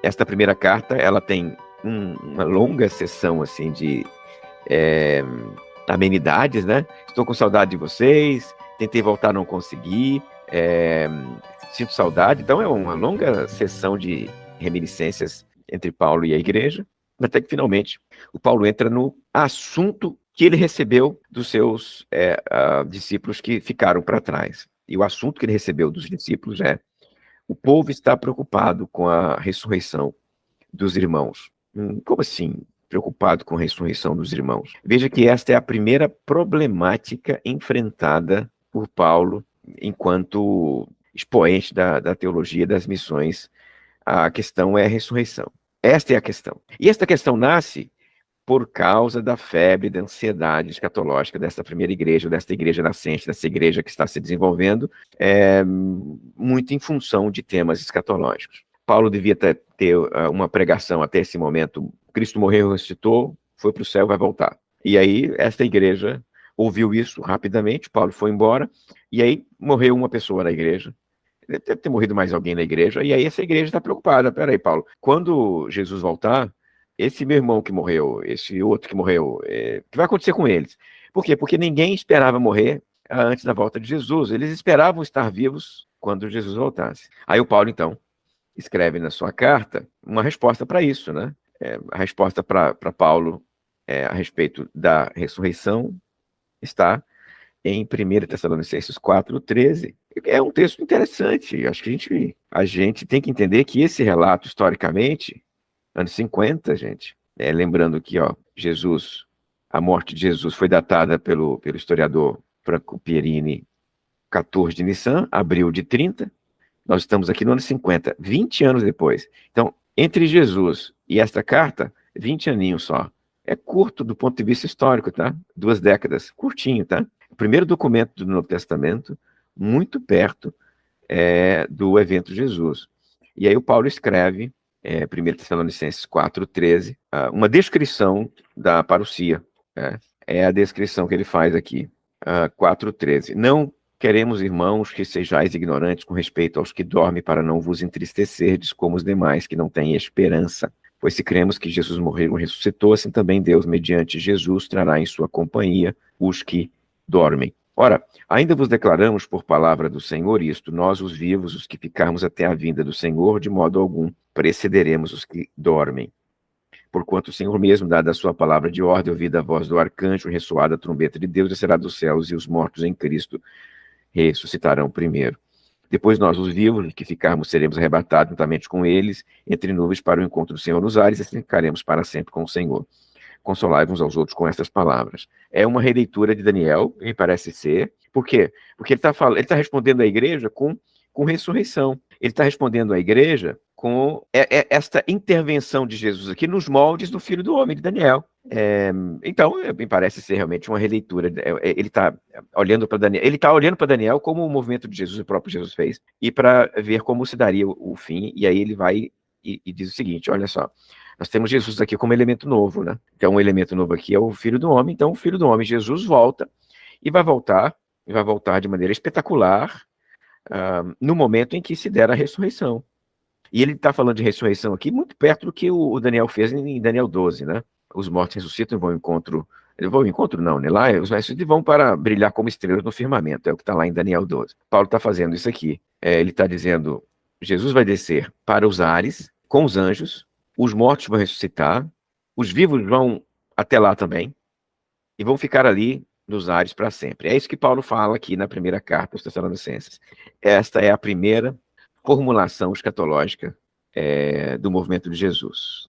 Esta primeira carta, ela tem uma longa sessão assim de amenidades, né? Estou com saudade de vocês, tentei voltar, não consegui, sinto saudade. Então é uma longa sessão de reminiscências entre Paulo e a igreja, até que finalmente o Paulo entra no assunto que ele recebeu dos seus discípulos que ficaram para trás. E o assunto que ele recebeu dos discípulos é: o povo está preocupado com a ressurreição dos irmãos. Como assim, preocupado com a ressurreição dos irmãos? Veja que esta é a primeira problemática enfrentada por Paulo enquanto expoente da teologia das missões. A questão é a ressurreição. Esta é a questão. E esta questão nasce por causa da febre, da ansiedade escatológica desta primeira igreja, desta igreja nascente, dessa igreja que está se desenvolvendo, muito em função de temas escatológicos. Paulo devia ter uma pregação até esse momento: Cristo morreu, ressuscitou, foi para o céu, vai voltar. E aí esta igreja ouviu isso rapidamente, Paulo foi embora, e aí morreu uma pessoa na igreja. Deve ter morrido mais alguém na igreja, e aí essa igreja está preocupada. Peraí, Paulo, quando Jesus voltar, esse meu irmão que morreu, esse outro que morreu, o que vai acontecer com eles? Por quê? Porque ninguém esperava morrer antes da volta de Jesus. Eles esperavam estar vivos quando Jesus voltasse. Aí o Paulo, então, escreve na sua carta uma resposta para isso, né? A resposta para Paulo a respeito da ressurreição está em 1 Tessalonicenses 4:13. É um texto interessante. Acho que a gente tem que entender que esse relato, historicamente, anos 50, gente, lembrando que a morte de Jesus foi datada pelo historiador Franco Pierini, 14 de Nissan, abril de 30. Nós estamos aqui no ano 50, 20 anos depois. Então, entre Jesus e esta carta, 20 aninhos só. É curto do ponto de vista histórico, tá? 2 décadas, curtinho, tá? O primeiro documento do Novo Testamento, muito perto do evento de Jesus. E aí o Paulo escreve, 1 Tessalonicenses 4:13, uma descrição da parousia. É a descrição que ele faz aqui, 4:13. Não queremos, irmãos, que sejais ignorantes com respeito aos que dormem, para não vos entristecerdes como os demais, que não têm esperança. Pois se cremos que Jesus morreu e ressuscitou, assim também Deus, mediante Jesus, trará em sua companhia os que dormem. Ora, ainda vos declaramos por palavra do Senhor isto: nós, os vivos, os que ficarmos até a vinda do Senhor, de modo algum precederemos os que dormem. Porquanto o Senhor mesmo, dada a sua palavra de ordem, ouvida a voz do arcanjo, ressoada a trombeta de Deus, descerá dos céus, e os mortos em Cristo ressuscitarão primeiro. Depois nós, os vivos, que ficarmos, seremos arrebatados juntamente com eles, entre nuvens, para o encontro do Senhor nos ares, e assim ficaremos para sempre com o Senhor. Consolai uns aos outros com estas palavras. É uma releitura de Daniel, me parece ser. Por quê? Porque ele está respondendo à igreja com ressurreição. Ele está respondendo à igreja com esta intervenção de Jesus aqui nos moldes do Filho do Homem, de Daniel. Então, me parece ser realmente uma releitura. Ele está olhando para Daniel. Ele está olhando para Daniel como o movimento de Jesus, o próprio Jesus fez, e para ver como se daria o fim. E aí ele vai e diz o seguinte: olha só, nós temos Jesus aqui como elemento novo, né? Então, um elemento novo aqui é o Filho do Homem. Então, o Filho do Homem, Jesus, volta e vai voltar de maneira espetacular no momento em que se der a ressurreição. E ele está falando de ressurreição aqui muito perto do que o Daniel fez em Daniel 12, né? Os mortos ressuscitam e vão ao encontro. Não, né? Lá os ressuscitam vão para brilhar como estrelas no firmamento. É o que está lá em Daniel 12. Paulo está fazendo isso aqui. Ele está dizendo: Jesus vai descer para os ares com os anjos, os mortos vão ressuscitar, os vivos vão até lá também, e vão ficar ali nos ares para sempre. É isso que Paulo fala aqui na primeira carta aos Tessalonicenses. Esta é a primeira formulação escatológica do movimento de Jesus.